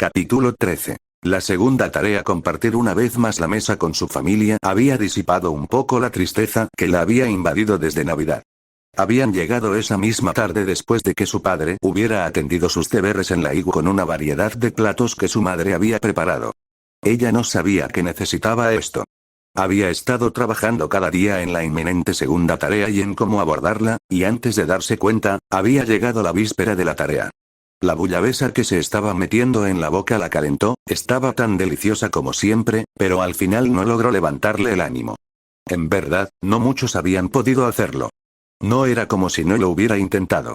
Capítulo 13. La segunda tarea, compartir una vez más la mesa con su familia, había disipado un poco la tristeza que la había invadido desde Navidad. Habían llegado esa misma tarde después de que su padre hubiera atendido sus deberes en la igua con una variedad de platos que su madre había preparado. Ella no sabía que necesitaba esto. Había estado trabajando cada día en la inminente segunda tarea y en cómo abordarla, y antes de darse cuenta, había llegado la víspera de la tarea. La bullabesa que se estaba metiendo en la boca la calentó, estaba tan deliciosa como siempre, pero al final no logró levantarle el ánimo. En verdad, no muchos habían podido hacerlo. No era como si no lo hubiera intentado.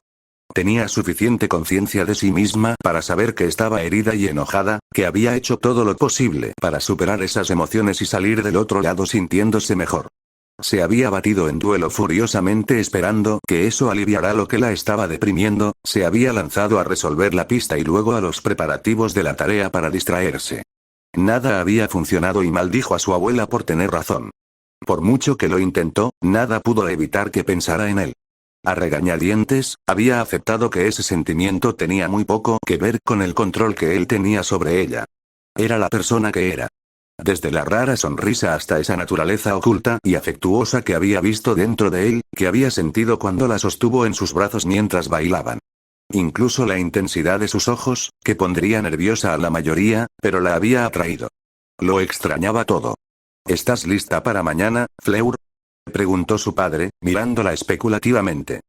Tenía suficiente conciencia de sí misma para saber que estaba herida y enojada, que había hecho todo lo posible para superar esas emociones y salir del otro lado sintiéndose mejor. Se había batido en duelo furiosamente esperando que eso aliviara lo que la estaba deprimiendo, se había lanzado a resolver la pista y luego a los preparativos de la tarea para distraerse. Nada había funcionado y maldijo a su abuela por tener razón. Por mucho que lo intentó, nada pudo evitar que pensara en él. A regañadientes, había aceptado que ese sentimiento tenía muy poco que ver con el control que él tenía sobre ella. Era la persona que era. Desde la rara sonrisa hasta esa naturaleza oculta y afectuosa que había visto dentro de él, que había sentido cuando la sostuvo en sus brazos mientras bailaban. Incluso la intensidad de sus ojos, que pondría nerviosa a la mayoría, pero la había atraído. Lo extrañaba todo. ¿Estás lista para mañana, Fleur?, preguntó su padre, mirándola especulativamente.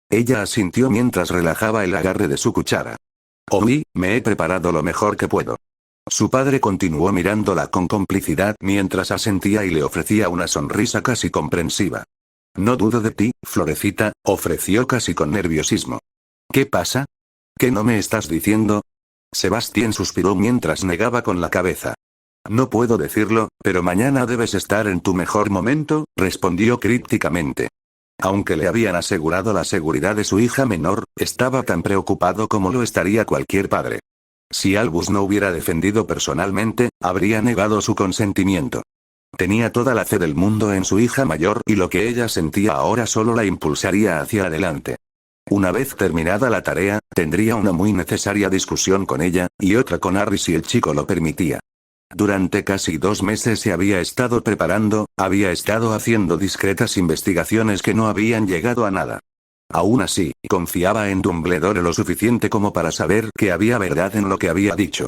Ella asintió mientras relajaba el agarre de su cuchara. «Oui, me he preparado lo mejor que puedo». Su padre continuó mirándola con complicidad mientras asentía y le ofrecía una sonrisa casi comprensiva. «No dudo de ti, Florecita», ofreció casi con nerviosismo. «¿Qué pasa? ¿Qué no me estás diciendo?» Sebastián suspiró mientras negaba con la cabeza. «No puedo decirlo, pero mañana debes estar en tu mejor momento», respondió crípticamente. Aunque le habían asegurado la seguridad de su hija menor, estaba tan preocupado como lo estaría cualquier padre. Si Albus no hubiera defendido personalmente, habría negado su consentimiento. Tenía toda la fe del mundo en su hija mayor y lo que ella sentía ahora solo la impulsaría hacia adelante. Una vez terminada la tarea, tendría una muy necesaria discusión con ella, y otra con Harry si el chico lo permitía. Durante casi 2 meses se había estado preparando, había estado haciendo discretas investigaciones que no habían llegado a nada. Aún así, confiaba en Dumbledore lo suficiente como para saber que había verdad en lo que había dicho.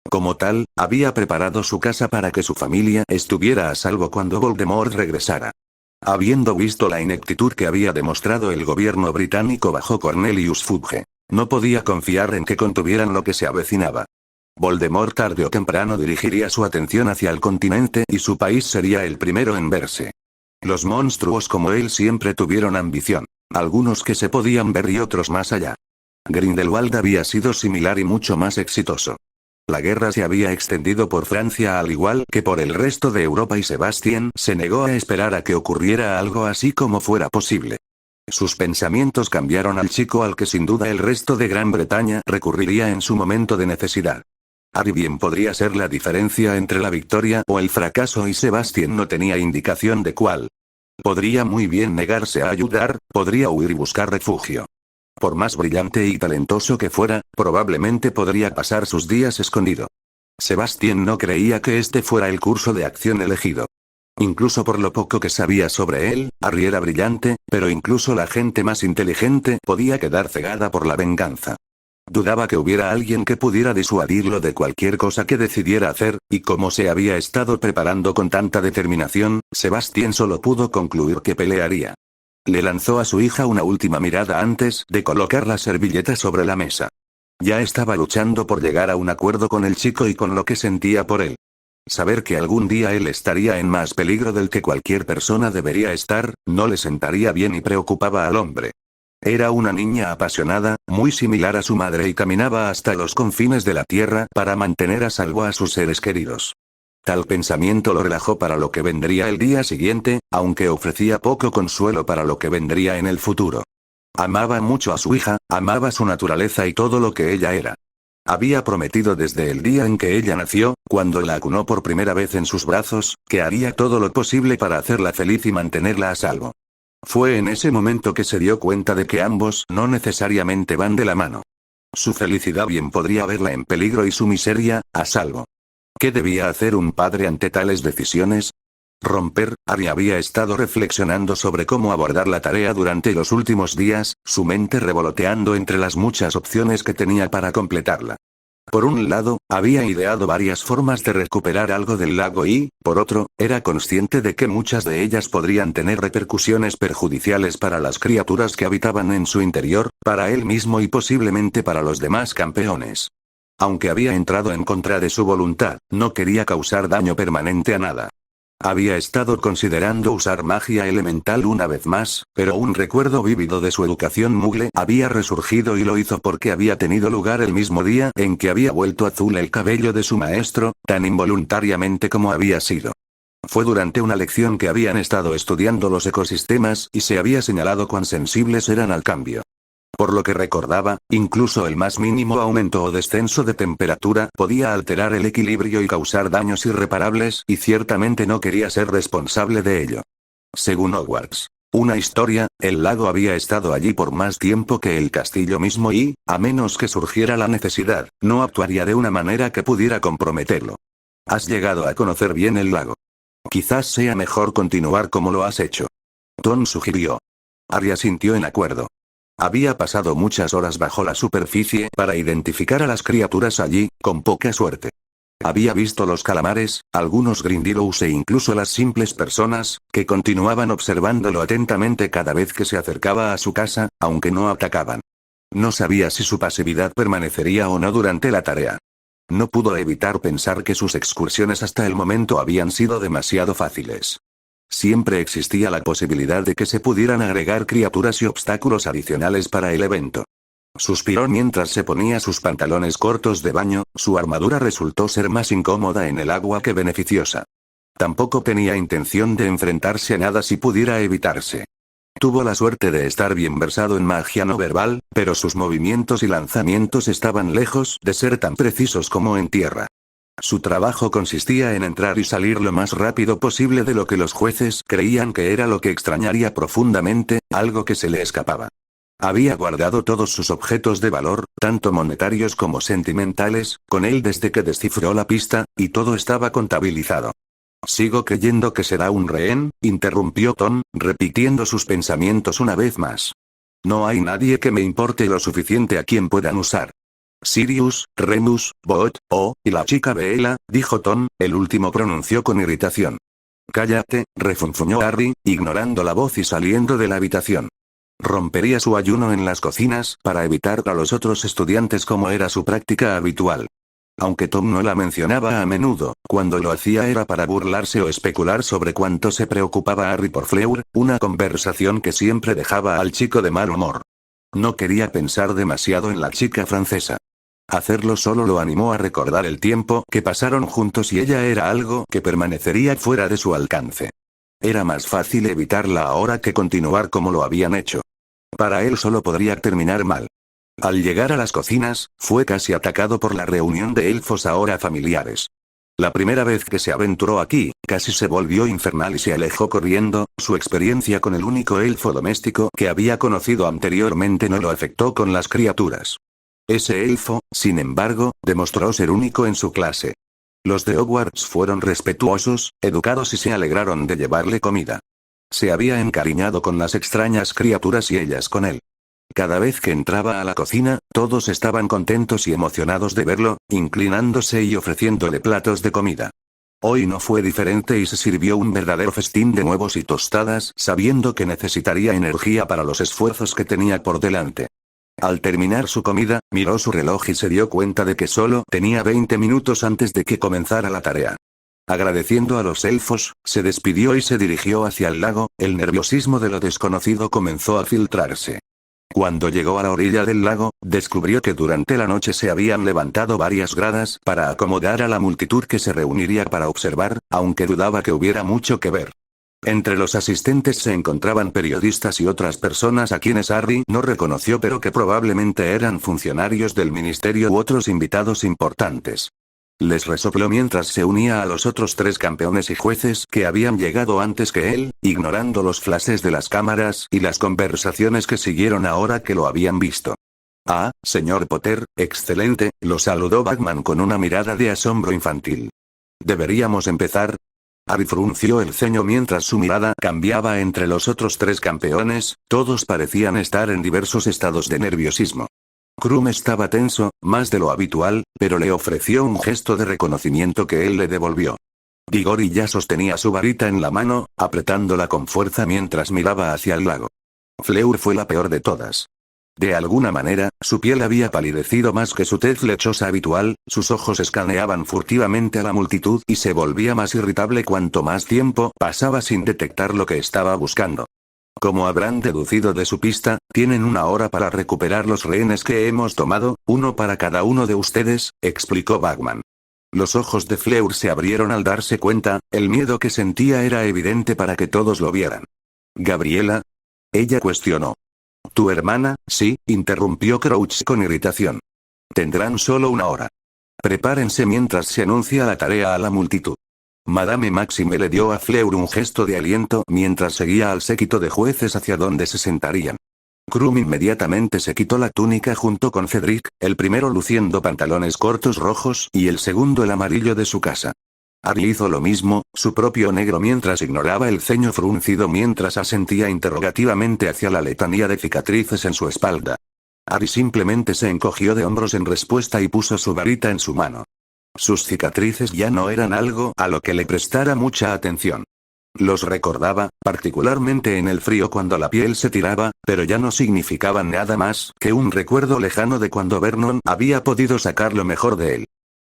Como tal, había preparado su casa para que su familia estuviera a salvo cuando Voldemort regresara. Habiendo visto la ineptitud que había demostrado el gobierno británico bajo Cornelius Fudge, no podía confiar en que contuvieran lo que se avecinaba. Voldemort tarde o temprano dirigiría su atención hacia el continente y su país sería el primero en verse. Los monstruos como él siempre tuvieron ambición. Algunos que se podían ver y otros más allá. Grindelwald había sido similar y mucho más exitoso. La guerra se había extendido por Francia al igual que por el resto de Europa y Sebastián se negó a esperar a que ocurriera algo así como fuera posible. Sus pensamientos cambiaron al chico al que sin duda el resto de Gran Bretaña recurriría en su momento de necesidad. Harry bien podría ser la diferencia entre la victoria o el fracaso y Sebastián no tenía indicación de cuál. Podría muy bien negarse a ayudar, podría huir y buscar refugio. Por más brillante y talentoso que fuera, probablemente podría pasar sus días escondido. Sebastián no creía que este fuera el curso de acción elegido. Incluso por lo poco que sabía sobre él, Harry era brillante, pero incluso la gente más inteligente podía quedar cegada por la venganza. Dudaba que hubiera alguien que pudiera disuadirlo de cualquier cosa que decidiera hacer, y como se había estado preparando con tanta determinación, Sebastián solo pudo concluir que pelearía. Le lanzó a su hija una última mirada antes de colocar la servilleta sobre la mesa. Ya estaba luchando por llegar a un acuerdo con el chico y con lo que sentía por él. Saber que algún día él estaría en más peligro del que cualquier persona debería estar, no le sentaría bien y preocupaba al hombre. Era una niña apasionada, muy similar a su madre y caminaba hasta los confines de la tierra para mantener a salvo a sus seres queridos. Tal pensamiento lo relajó para lo que vendría el día siguiente, aunque ofrecía poco consuelo para lo que vendría en el futuro. Amaba mucho a su hija, amaba su naturaleza y todo lo que ella era. Había prometido desde el día en que ella nació, cuando la acunó por primera vez en sus brazos, que haría todo lo posible para hacerla feliz y mantenerla a salvo. Fue en ese momento que se dio cuenta de que ambos no necesariamente van de la mano. Su felicidad bien podría verla en peligro y su miseria, a salvo. ¿Qué debía hacer un padre ante tales decisiones? Romper. Harry había estado reflexionando sobre cómo abordar la tarea durante los últimos días, su mente revoloteando entre las muchas opciones que tenía para completarla. Por un lado, había ideado varias formas de recuperar algo del lago y, por otro, era consciente de que muchas de ellas podrían tener repercusiones perjudiciales para las criaturas que habitaban en su interior, para él mismo y posiblemente para los demás campeones. Aunque había entrado en contra de su voluntad, no quería causar daño permanente a nada. Había estado considerando usar magia elemental una vez más, pero un recuerdo vívido de su educación mugle había resurgido y lo hizo porque había tenido lugar el mismo día en que había vuelto azul el cabello de su maestro, tan involuntariamente como había sido. Fue durante una lección que habían estado estudiando los ecosistemas y se había señalado cuán sensibles eran al cambio. Por lo que recordaba, incluso el más mínimo aumento o descenso de temperatura podía alterar el equilibrio y causar daños irreparables, y ciertamente no quería ser responsable de ello. Según Hogwarts, una historia, el lago había estado allí por más tiempo que el castillo mismo y, a menos que surgiera la necesidad, no actuaría de una manera que pudiera comprometerlo. Has llegado a conocer bien el lago. Quizás sea mejor continuar como lo has hecho. Tom sugirió. Harry asintió en acuerdo. Había pasado muchas horas bajo la superficie para identificar a las criaturas allí, con poca suerte. Había visto los calamares, algunos Grindylows e incluso las simples personas, que continuaban observándolo atentamente cada vez que se acercaba a su casa, aunque no atacaban. No sabía si su pasividad permanecería o no durante la tarea. No pudo evitar pensar que sus excursiones hasta el momento habían sido demasiado fáciles. Siempre existía la posibilidad de que se pudieran agregar criaturas y obstáculos adicionales para el evento. Suspiró mientras se ponía sus pantalones cortos de baño, su armadura resultó ser más incómoda en el agua que beneficiosa. Tampoco tenía intención de enfrentarse a nada si pudiera evitarse. Tuvo la suerte de estar bien versado en magia no verbal, pero sus movimientos y lanzamientos estaban lejos de ser tan precisos como en tierra. Su trabajo consistía en entrar y salir lo más rápido posible de lo que los jueces creían que era lo que extrañaría profundamente, algo que se le escapaba. Había guardado todos sus objetos de valor, tanto monetarios como sentimentales, con él desde que descifró la pista, y todo estaba contabilizado. Sigo creyendo que será un rehén, interrumpió Tom, repitiendo sus pensamientos una vez más. No hay nadie que me importe lo suficiente a quien puedan usar. Sirius, Remus, Boot, y la chica Bella, dijo Tom, el último pronunció con irritación. Cállate, refunfuñó Harry, ignorando la voz y saliendo de la habitación. Rompería su ayuno en las cocinas para evitar a los otros estudiantes como era su práctica habitual. Aunque Tom no la mencionaba a menudo, cuando lo hacía era para burlarse o especular sobre cuánto se preocupaba Harry por Fleur, una conversación que siempre dejaba al chico de mal humor. No quería pensar demasiado en la chica francesa. Hacerlo solo lo animó a recordar el tiempo que pasaron juntos y ella era algo que permanecería fuera de su alcance. Era más fácil evitarla ahora que continuar como lo habían hecho. Para él solo podría terminar mal. Al llegar a las cocinas, fue casi atacado por la reunión de elfos ahora familiares. La primera vez que se aventuró aquí, casi se volvió infernal y se alejó corriendo, su experiencia con el único elfo doméstico que había conocido anteriormente no lo afectó con las criaturas. Ese elfo, sin embargo, demostró ser único en su clase. Los de Hogwarts fueron respetuosos, educados y se alegraron de llevarle comida. Se había encariñado con las extrañas criaturas y ellas con él. Cada vez que entraba a la cocina, todos estaban contentos y emocionados de verlo, inclinándose y ofreciéndole platos de comida. Hoy no fue diferente y se sirvió un verdadero festín de huevos y tostadas, sabiendo que necesitaría energía para los esfuerzos que tenía por delante. Al terminar su comida, miró su reloj y se dio cuenta de que solo tenía 20 minutos antes de que comenzara la tarea. Agradeciendo a los elfos, se despidió y se dirigió hacia el lago, el nerviosismo de lo desconocido comenzó a filtrarse. Cuando llegó a la orilla del lago, descubrió que durante la noche se habían levantado varias gradas para acomodar a la multitud que se reuniría para observar, aunque dudaba que hubiera mucho que ver. Entre los asistentes se encontraban periodistas y otras personas a quienes Harry no reconoció pero que probablemente eran funcionarios del ministerio u otros invitados importantes. Les resopló mientras se unía a los otros 3 campeones y jueces que habían llegado antes que él, ignorando los flashes de las cámaras y las conversaciones que siguieron ahora que lo habían visto. Ah, señor Potter, excelente, lo saludó Batman con una mirada de asombro infantil. ¿Deberíamos empezar? Harry frunció el ceño mientras su mirada cambiaba entre los otros tres campeones, todos parecían estar en diversos estados de nerviosismo. Krum estaba tenso, más de lo habitual, pero le ofreció un gesto de reconocimiento que él le devolvió. Diggory ya sostenía su varita en la mano, apretándola con fuerza mientras miraba hacia el lago. Fleur fue la peor de todas. De alguna manera, su piel había palidecido más que su tez lechosa habitual, sus ojos escaneaban furtivamente a la multitud y se volvía más irritable cuanto más tiempo pasaba sin detectar lo que estaba buscando. Como habrán deducido de su pista, tienen 1 hora para recuperar los rehenes que hemos tomado, 1 para cada uno de ustedes, explicó Batman. Los ojos de Fleur se abrieron al darse cuenta, el miedo que sentía era evidente para que todos lo vieran. ¿Gabriela? Ella cuestionó. ¿Tu hermana? Sí, interrumpió Crouch con irritación. Tendrán solo 1 hora. Prepárense mientras se anuncia la tarea a la multitud. Madame Maxime le dio a Fleur un gesto de aliento mientras seguía al séquito de jueces hacia donde se sentarían. Krum inmediatamente se quitó la túnica junto con Cedric, el primero luciendo pantalones cortos rojos y el segundo el amarillo de su casa. Harry hizo lo mismo, su propio negro mientras ignoraba el ceño fruncido mientras asentía interrogativamente hacia la letanía de cicatrices en su espalda. Harry simplemente se encogió de hombros en respuesta y puso su varita en su mano. Sus cicatrices ya no eran algo a lo que le prestara mucha atención. Los recordaba, particularmente en el frío cuando la piel se tiraba, pero ya no significaban nada más que un recuerdo lejano de cuando Vernon había podido sacar lo mejor de él.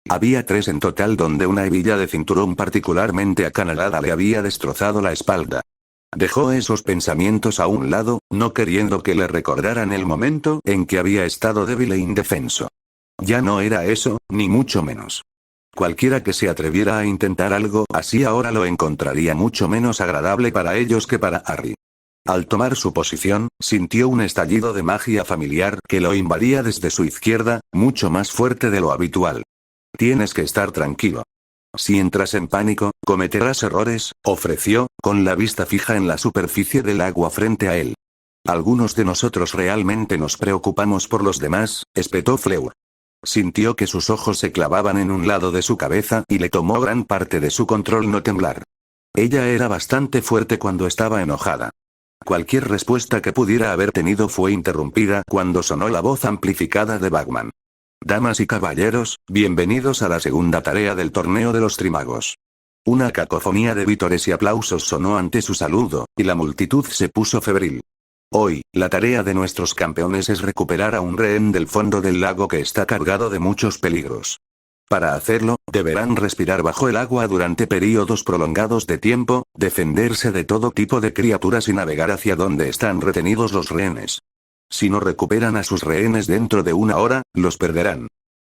Había 3 en total donde una hebilla de cinturón particularmente acanalada le había destrozado la espalda. Dejó esos pensamientos a un lado, no queriendo que le recordaran el momento en que había estado débil e indefenso. Ya no era eso, ni mucho menos. Cualquiera que se atreviera a intentar algo así ahora lo encontraría mucho menos agradable para ellos que para Harry. Al tomar su posición, sintió un estallido de magia familiar que lo invadía desde su izquierda, mucho más fuerte de lo habitual. Tienes que estar tranquilo. Si entras en pánico, cometerás errores, ofreció, con la vista fija en la superficie del agua frente a él. Algunos de nosotros realmente nos preocupamos por los demás, espetó Fleur. Sintió que sus ojos se clavaban en un lado de su cabeza y le tomó gran parte de su control no temblar. Ella era bastante fuerte cuando estaba enojada. Cualquier respuesta que pudiera haber tenido fue interrumpida cuando sonó la voz amplificada de Batman. Damas y caballeros, bienvenidos a la segunda tarea del torneo de los Trimagos. Una cacofonía de vítores y aplausos sonó ante su saludo, y la multitud se puso febril. Hoy, la tarea de nuestros campeones es recuperar a un rehén del fondo del lago que está cargado de muchos peligros. Para hacerlo, deberán respirar bajo el agua durante períodos prolongados de tiempo, defenderse de todo tipo de criaturas y navegar hacia donde están retenidos los rehenes. Si no recuperan a sus rehenes dentro de 1 hora, los perderán.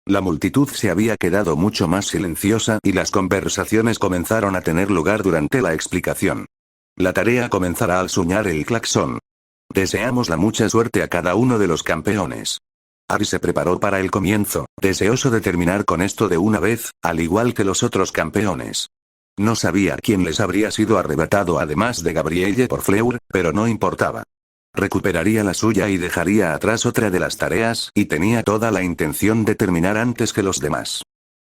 La multitud se había quedado mucho más silenciosa y las conversaciones comenzaron a tener lugar durante la explicación. La tarea comenzará al sonar el claxon. Deseamos la mucha suerte a cada uno de los campeones. Harry se preparó para el comienzo, deseoso de terminar con esto de una vez, al igual que los otros campeones. No sabía quién les habría sido arrebatado además de Gabrielle por Fleur, pero no importaba. Recuperaría la suya y dejaría atrás otra de las tareas, y tenía toda la intención de terminar antes que los demás.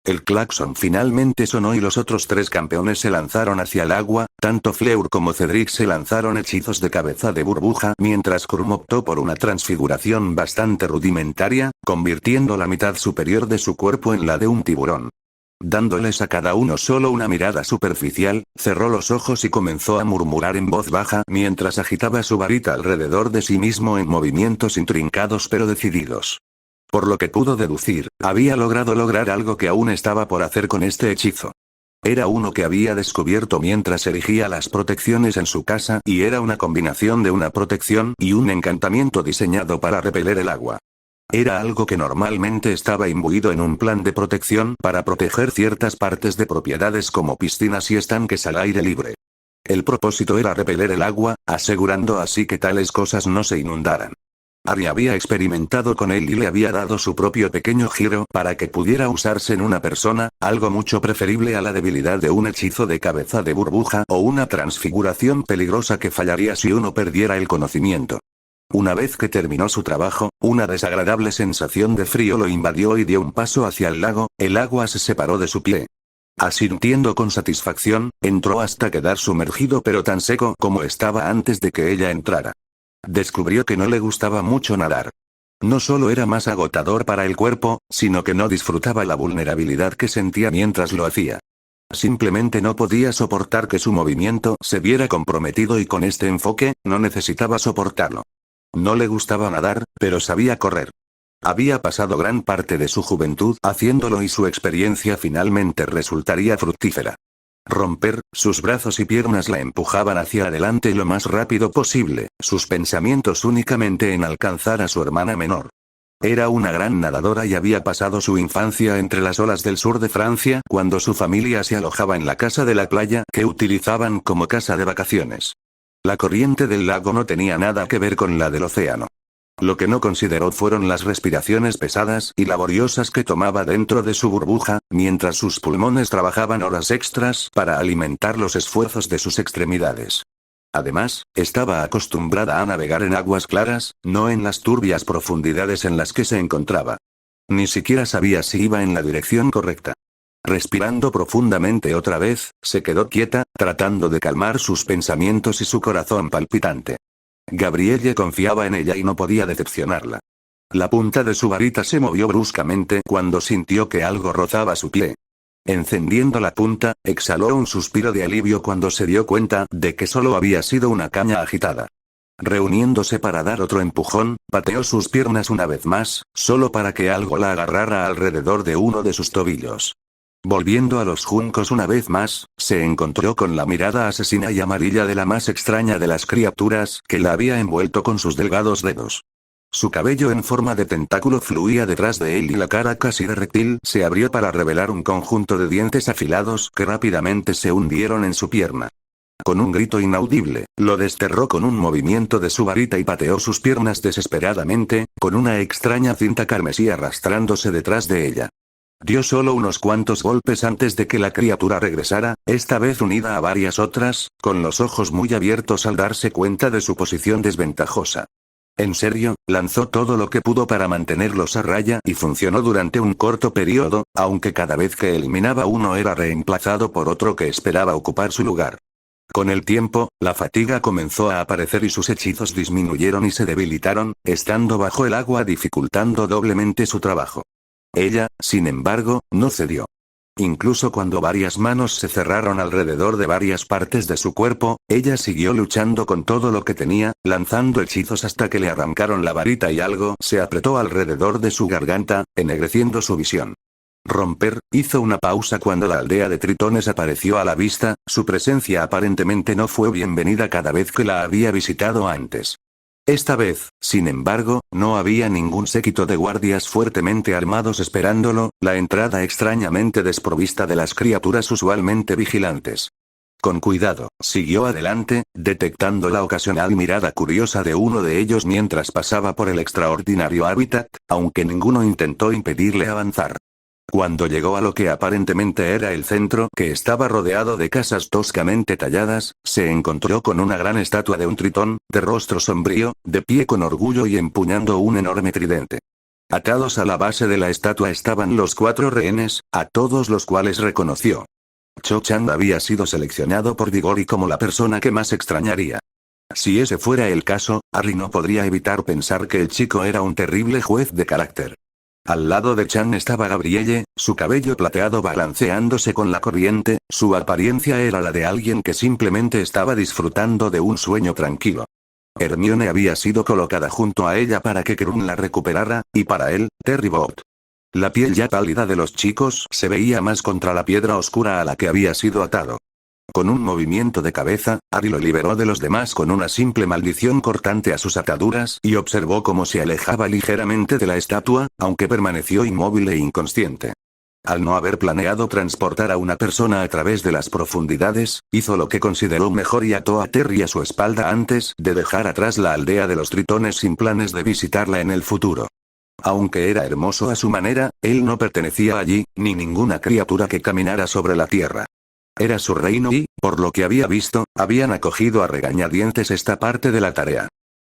El claxon finalmente sonó y los otros 3 campeones se lanzaron hacia el agua, tanto Fleur como Cedric se lanzaron hechizos de cabeza de burbuja mientras Krum optó por una transfiguración bastante rudimentaria, convirtiendo la mitad superior de su cuerpo en la de un tiburón. Dándoles a cada uno solo una mirada superficial, cerró los ojos y comenzó a murmurar en voz baja mientras agitaba su varita alrededor de sí mismo en movimientos intrincados pero decididos. Por lo que pudo deducir, había lograr algo que aún estaba por hacer con este hechizo. Era uno que había descubierto mientras erigía las protecciones en su casa y era una combinación de una protección y un encantamiento diseñado para repeler el agua. Era algo que normalmente estaba imbuido en un plan de protección para proteger ciertas partes de propiedades como piscinas y estanques al aire libre. El propósito era repeler el agua, asegurando así que tales cosas no se inundaran. Harry había experimentado con él y le había dado su propio pequeño giro para que pudiera usarse en una persona, algo mucho preferible a la debilidad de un hechizo de cabeza de burbuja o una transfiguración peligrosa que fallaría si uno perdiera el conocimiento. Una vez que terminó su trabajo, una desagradable sensación de frío lo invadió y dio un paso hacia el lago, el agua se separó de su pie. Asintiendo con satisfacción, entró hasta quedar sumergido pero tan seco como estaba antes de que ella entrara. Descubrió que no le gustaba mucho nadar. No solo era más agotador para el cuerpo, sino que no disfrutaba la vulnerabilidad que sentía mientras lo hacía. Simplemente no podía soportar que su movimiento se viera comprometido y con este enfoque, no necesitaba soportarlo. No le gustaba nadar, pero sabía correr. Había pasado gran parte de su juventud haciéndolo y su experiencia finalmente resultaría fructífera. Romper, sus brazos y piernas la empujaban hacia adelante lo más rápido posible, sus pensamientos únicamente en alcanzar a su hermana menor. Era una gran nadadora y había pasado su infancia entre las olas del sur de Francia cuando su familia se alojaba en la casa de la playa que utilizaban como casa de vacaciones. La corriente del lago no tenía nada que ver con la del océano. Lo que no consideró fueron las respiraciones pesadas y laboriosas que tomaba dentro de su burbuja, mientras sus pulmones trabajaban horas extras para alimentar los esfuerzos de sus extremidades. Además, estaba acostumbrada a navegar en aguas claras, no en las turbias profundidades en las que se encontraba. Ni siquiera sabía si iba en la dirección correcta. Respirando profundamente otra vez, se quedó quieta, tratando de calmar sus pensamientos y su corazón palpitante. Gabrielle confiaba en ella y no podía decepcionarla. La punta de su varita se movió bruscamente cuando sintió que algo rozaba su pie. Encendiendo la punta, exhaló un suspiro de alivio cuando se dio cuenta de que solo había sido una caña agitada. Reuniéndose para dar otro empujón, pateó sus piernas una vez más, solo para que algo la agarrara alrededor de uno de sus tobillos. Volviendo a los juncos una vez más, se encontró con la mirada asesina y amarilla de la más extraña de las criaturas que la había envuelto con sus delgados dedos. Su cabello en forma de tentáculo fluía detrás de él y la cara casi de reptil se abrió para revelar un conjunto de dientes afilados que rápidamente se hundieron en su pierna. Con un grito inaudible, lo desterró con un movimiento de su varita y pateó sus piernas desesperadamente, con una extraña cinta carmesí arrastrándose detrás de ella. Dio solo unos cuantos golpes antes de que la criatura regresara, esta vez unida a varias otras, con los ojos muy abiertos al darse cuenta de su posición desventajosa. En serio, lanzó todo lo que pudo para mantenerlos a raya y funcionó durante un corto periodo, aunque cada vez que eliminaba uno era reemplazado por otro que esperaba ocupar su lugar. Con el tiempo, la fatiga comenzó a aparecer y sus hechizos disminuyeron y se debilitaron, estando bajo el agua dificultando doblemente su trabajo. Ella, sin embargo, no cedió. Incluso cuando varias manos se cerraron alrededor de varias partes de su cuerpo, ella siguió luchando con todo lo que tenía, lanzando hechizos hasta que le arrancaron la varita y algo se apretó alrededor de su garganta, ennegreciendo su visión. Romper, hizo una pausa cuando la aldea de tritones apareció a la vista, su presencia aparentemente no fue bienvenida cada vez que la había visitado antes. Esta vez, sin embargo, no había ningún séquito de guardias fuertemente armados esperándolo, la entrada extrañamente desprovista de las criaturas usualmente vigilantes. Con cuidado, siguió adelante, detectando la ocasional mirada curiosa de uno de ellos mientras pasaba por el extraordinario hábitat, aunque ninguno intentó impedirle avanzar. Cuando llegó a lo que aparentemente era el centro, que estaba rodeado de casas toscamente talladas, se encontró con una gran estatua de un tritón, de rostro sombrío, de pie con orgullo y empuñando un enorme tridente. Atados a la base de la estatua estaban los 4 rehenes, a todos los cuales reconoció. Cho Chang había sido seleccionado por Diggory como la persona que más extrañaría. Si ese fuera el caso, Harry no podría evitar pensar que el chico era un terrible juez de carácter. Al lado de Chang estaba Gabrielle, su cabello plateado balanceándose con la corriente, su apariencia era la de alguien que simplemente estaba disfrutando de un sueño tranquilo. Hermione había sido colocada junto a ella para que Krum la recuperara, y para él, Terry Bot. La piel ya pálida de los chicos se veía más contra la piedra oscura a la que había sido atado. Con un movimiento de cabeza, Harry lo liberó de los demás con una simple maldición cortante a sus ataduras y observó cómo se alejaba ligeramente de la estatua, aunque permaneció inmóvil e inconsciente. Al no haber planeado transportar a una persona a través de las profundidades, hizo lo que consideró mejor y ató a Terry a su espalda antes de dejar atrás la aldea de los tritones sin planes de visitarla en el futuro. Aunque era hermoso a su manera, él no pertenecía allí, ni ninguna criatura que caminara sobre la tierra. Era su reino y, por lo que había visto, habían acogido a regañadientes esta parte de la tarea.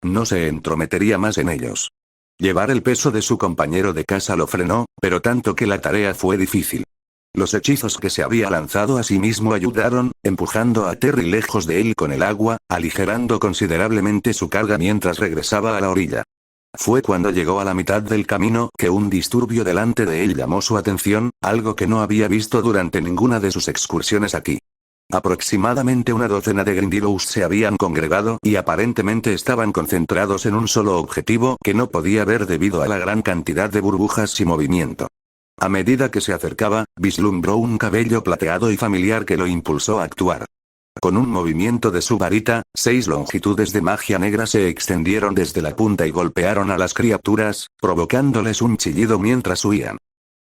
No se entrometería más en ellos. Llevar el peso de su compañero de casa lo frenó, pero tanto que la tarea fue difícil. Los hechizos que se había lanzado a sí mismo ayudaron, empujando a Terry lejos de él con el agua, aligerando considerablemente su carga mientras regresaba a la orilla. Fue cuando llegó a la mitad del camino que un disturbio delante de él llamó su atención, algo que no había visto durante ninguna de sus excursiones aquí. Aproximadamente una docena de Grindylows se habían congregado y aparentemente estaban concentrados en un solo objetivo que no podía ver debido a la gran cantidad de burbujas y movimiento. A medida que se acercaba, vislumbró un cabello plateado y familiar que lo impulsó a actuar. Con un movimiento de su varita, 6 longitudes de magia negra se extendieron desde la punta y golpearon a las criaturas, provocándoles un chillido mientras huían.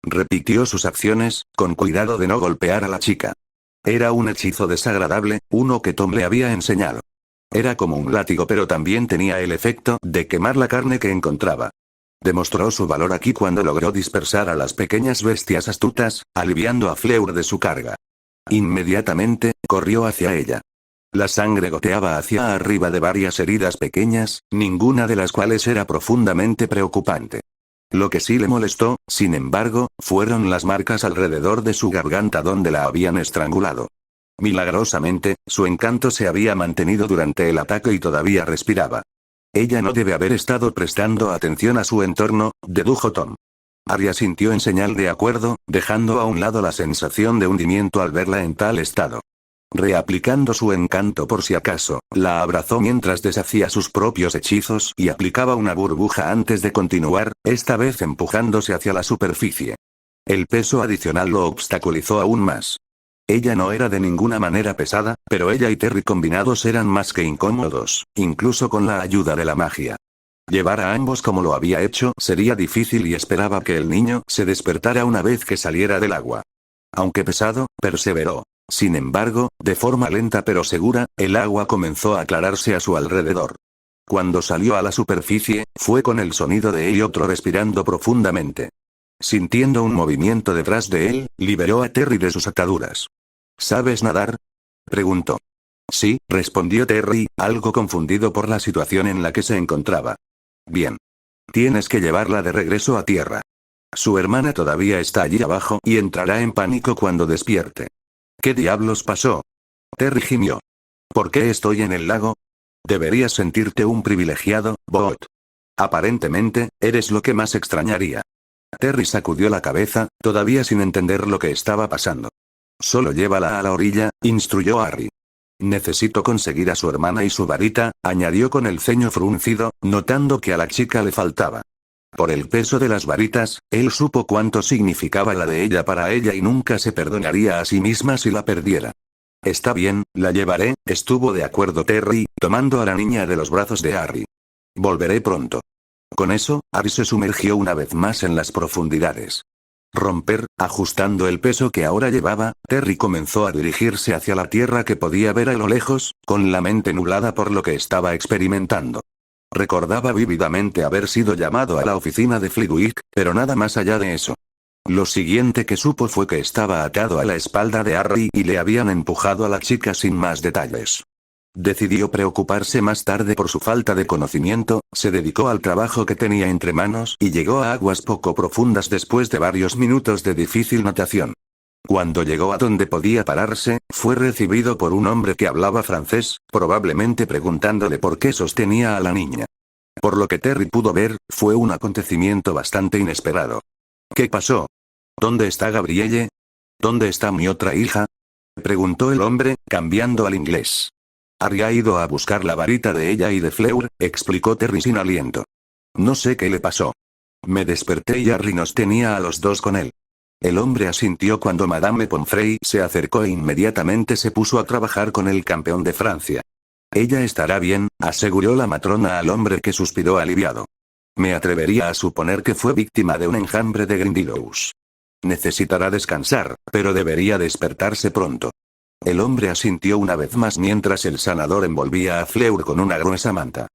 Repitió sus acciones, con cuidado de no golpear a la chica. Era un hechizo desagradable, uno que Tom le había enseñado. Era como un látigo, pero también tenía el efecto de quemar la carne que encontraba. Demostró su valor aquí cuando logró dispersar a las pequeñas bestias astutas, aliviando a Fleur de su carga. Inmediatamente, corrió hacia ella. La sangre goteaba hacia arriba de varias heridas pequeñas, ninguna de las cuales era profundamente preocupante. Lo que sí le molestó, sin embargo, fueron las marcas alrededor de su garganta donde la habían estrangulado. Milagrosamente, su encanto se había mantenido durante el ataque y todavía respiraba. Ella no debe haber estado prestando atención a su entorno, dedujo Tom. Arya sintió en señal de acuerdo, dejando a un lado la sensación de hundimiento al verla en tal estado. Reaplicando su encanto por si acaso, la abrazó mientras deshacía sus propios hechizos y aplicaba una burbuja antes de continuar, esta vez empujándose hacia la superficie. El peso adicional lo obstaculizó aún más. Ella no era de ninguna manera pesada, pero ella y Terry combinados eran más que incómodos, incluso con la ayuda de la magia. Llevar a ambos como lo había hecho sería difícil y esperaba que el niño se despertara una vez que saliera del agua. Aunque pesado, perseveró. Sin embargo, de forma lenta pero segura, el agua comenzó a aclararse a su alrededor. Cuando salió a la superficie, fue con el sonido de él y otro respirando profundamente. Sintiendo un movimiento detrás de él, liberó a Terry de sus ataduras. ¿Sabes nadar?, preguntó. Sí, respondió Terry, algo confundido por la situación en la que se encontraba. Bien. Tienes que llevarla de regreso a tierra. Su hermana todavía está allí abajo y entrará en pánico cuando despierte. ¿Qué diablos pasó?, Terry gimió. ¿Por qué estoy en el lago? Deberías sentirte un privilegiado, Bot. Aparentemente, eres lo que más extrañaría. Terry sacudió la cabeza, todavía sin entender lo que estaba pasando. Solo llévala a la orilla, instruyó Harry. Necesito conseguir a su hermana y su varita, añadió con el ceño fruncido, notando que a la chica le faltaba. Por el peso de las varitas, él supo cuánto significaba la de ella para ella y nunca se perdonaría a sí misma si la perdiera. Está bien, la llevaré, estuvo de acuerdo Terry, tomando a la niña de los brazos de Harry. Volveré pronto. Con eso, Harry se sumergió una vez más en las profundidades. Ajustando el peso que ahora llevaba, Terry comenzó a dirigirse hacia la tierra que podía ver a lo lejos, con la mente nublada por lo que estaba experimentando. Recordaba vívidamente haber sido llamado a la oficina de Flitwick, pero nada más allá de eso. Lo siguiente que supo fue que estaba atado a la espalda de Harry y le habían empujado a la chica sin más detalles. Decidió preocuparse más tarde por su falta de conocimiento, se dedicó al trabajo que tenía entre manos y llegó a aguas poco profundas después de varios minutos de difícil natación. Cuando llegó a donde podía pararse, fue recibido por un hombre que hablaba francés, probablemente preguntándole por qué sostenía a la niña. Por lo que Terry pudo ver, fue un acontecimiento bastante inesperado. ¿Qué pasó? ¿Dónde está Gabrielle? ¿Dónde está mi otra hija?, preguntó el hombre, cambiando al inglés. Harry ha ido a buscar la varita de ella y de Fleur, explicó Terry sin aliento. No sé qué le pasó. Me desperté y Harry nos tenía a los dos con él. El hombre asintió cuando Madame Pomfrey se acercó e inmediatamente se puso a trabajar con el campeón de Francia. Ella estará bien, aseguró la matrona al hombre que suspiró aliviado. Me atrevería a suponer que fue víctima de un enjambre de Grindylows. Necesitará descansar, pero debería despertarse pronto. El hombre asintió una vez más mientras el sanador envolvía a Fleur con una gruesa manta.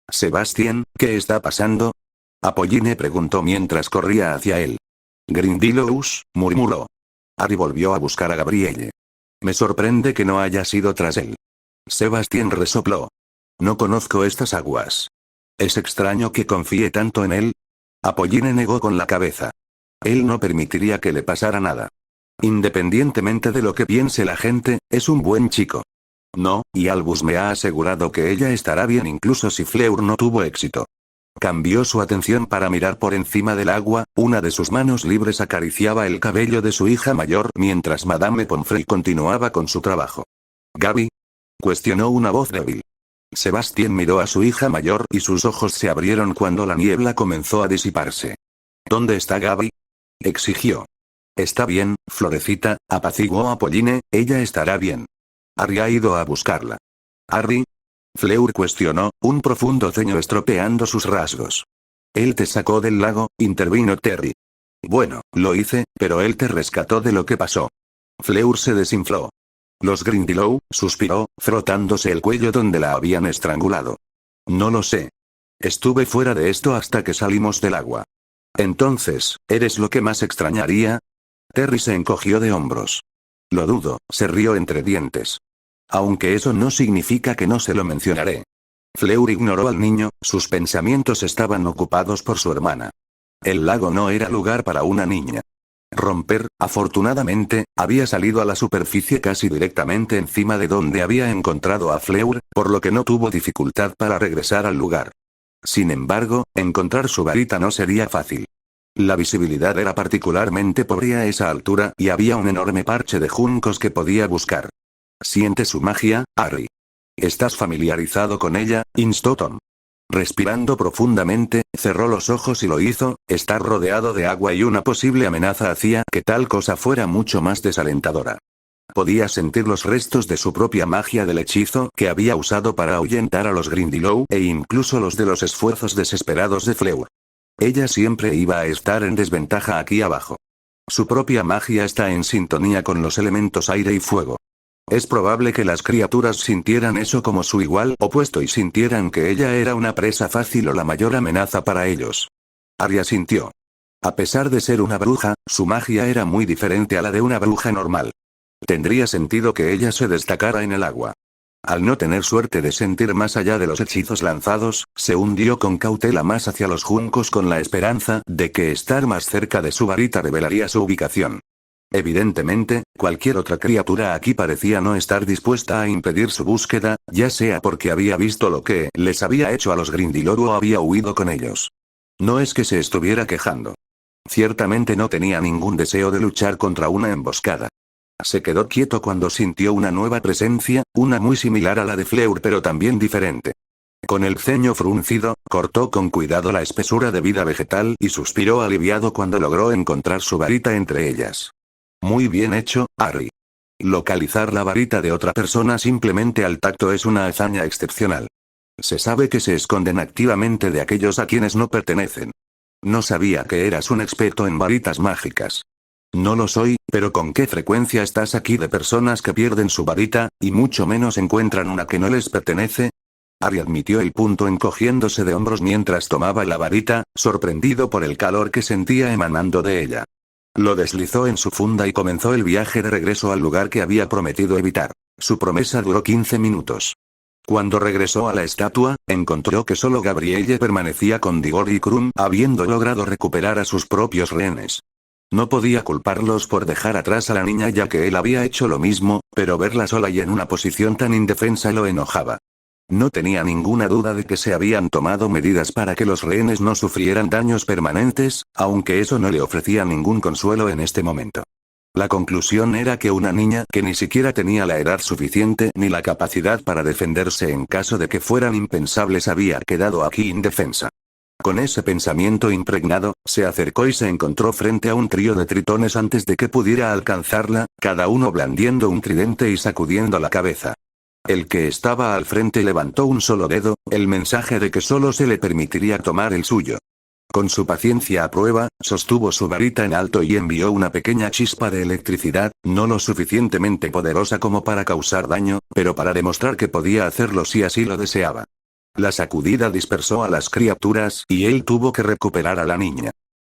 Sebastián, ¿qué está pasando?, Apolline preguntó mientras corría hacia él. Grindylows, murmuró. Harry volvió a buscar a Gabrielle. Me sorprende que no haya sido tras él. Sebastián resopló. No conozco estas aguas. Es extraño que confíe tanto en él. Apolline negó con la cabeza. Él no permitiría que le pasara nada. Independientemente de lo que piense la gente, es un buen chico. No, y Albus me ha asegurado que ella estará bien incluso si Fleur no tuvo éxito. Cambió su atención para mirar por encima del agua, una de sus manos libres acariciaba el cabello de su hija mayor mientras Madame Pomfrey continuaba con su trabajo. ¿Gaby? Cuestionó una voz débil. Sebastián miró a su hija mayor y sus ojos se abrieron cuando la niebla comenzó a disiparse. ¿Dónde está Gaby? Exigió. Está bien, Florecita, apaciguó a Apolline, ella estará bien. Harry ha ido a buscarla. ¿Harry? Fleur cuestionó, un profundo ceño estropeando sus rasgos. Él te sacó del lago, intervino Terry. Bueno, lo hice, pero él te rescató de lo que pasó. Fleur se desinfló. Los Grindylow, suspiró, frotándose el cuello donde la habían estrangulado. No lo sé. Estuve fuera de esto hasta que salimos del agua. Entonces, ¿eres lo que más extrañaría? Terry se encogió de hombros. Lo dudo, se rió entre dientes. Aunque eso no significa que no se lo mencionaré. Fleur ignoró al niño, sus pensamientos estaban ocupados por su hermana. El lago no era lugar para una niña. Romper, afortunadamente, había salido a la superficie casi directamente encima de donde había encontrado a Fleur, por lo que no tuvo dificultad para regresar al lugar. Sin embargo, encontrar su varita no sería fácil. La visibilidad era particularmente pobre a esa altura y había un enorme parche de juncos que podía buscar. Siente su magia, Harry. ¿Estás familiarizado con ella? Instó Tom. Respirando profundamente, cerró los ojos y lo hizo. Estar rodeado de agua y una posible amenaza hacía que tal cosa fuera mucho más desalentadora. Podía sentir los restos de su propia magia del hechizo que había usado para ahuyentar a los Grindylow e incluso los de los esfuerzos desesperados de Fleur. Ella siempre iba a estar en desventaja aquí abajo. Su propia magia está en sintonía con los elementos aire y fuego. Es probable que las criaturas sintieran eso como su igual opuesto y sintieran que ella era una presa fácil o la mayor amenaza para ellos. Arya sintió. A pesar de ser una bruja, su magia era muy diferente a la de una bruja normal. Tendría sentido que ella se destacara en el agua. Al no tener suerte de sentir más allá de los hechizos lanzados, se hundió con cautela más hacia los juncos con la esperanza de que estar más cerca de su varita revelaría su ubicación. Evidentemente, cualquier otra criatura aquí parecía no estar dispuesta a impedir su búsqueda, ya sea porque había visto lo que les había hecho a los Grindylow o había huido con ellos. No es que se estuviera quejando. Ciertamente no tenía ningún deseo de luchar contra una emboscada. Se quedó quieto cuando sintió una nueva presencia, una muy similar a la de Fleur pero también diferente. Con el ceño fruncido, cortó con cuidado la espesura de vida vegetal y suspiró aliviado cuando logró encontrar su varita entre ellas. Muy bien hecho, Harry. Localizar la varita de otra persona simplemente al tacto es una hazaña excepcional. Se sabe que se esconden activamente de aquellos a quienes no pertenecen. No sabía que eras un experto en varitas mágicas. No lo soy, pero ¿con qué frecuencia estás aquí de personas que pierden su varita, y mucho menos encuentran una que no les pertenece? Harry admitió el punto encogiéndose de hombros mientras tomaba la varita, sorprendido por el calor que sentía emanando de ella. Lo deslizó en su funda y comenzó el viaje de regreso al lugar que había prometido evitar. Su promesa duró 15 minutos. Cuando regresó a la estatua, encontró que solo Gabrielle permanecía con Digor y Krum, habiendo logrado recuperar a sus propios rehenes. No podía culparlos por dejar atrás a la niña ya que él había hecho lo mismo, pero verla sola y en una posición tan indefensa lo enojaba. No tenía ninguna duda de que se habían tomado medidas para que los rehenes no sufrieran daños permanentes, aunque eso no le ofrecía ningún consuelo en este momento. La conclusión era que una niña que ni siquiera tenía la edad suficiente ni la capacidad para defenderse en caso de que fueran impensables había quedado aquí indefensa. Con ese pensamiento impregnado, se acercó y se encontró frente a un trío de tritones antes de que pudiera alcanzarla, cada uno blandiendo un tridente y sacudiendo la cabeza. El que estaba al frente levantó un solo dedo, el mensaje de que solo se le permitiría tomar el suyo. Con su paciencia a prueba, sostuvo su varita en alto y envió una pequeña chispa de electricidad, no lo suficientemente poderosa como para causar daño, pero para demostrar que podía hacerlo si así lo deseaba. La sacudida dispersó a las criaturas y él tuvo que recuperar a la niña.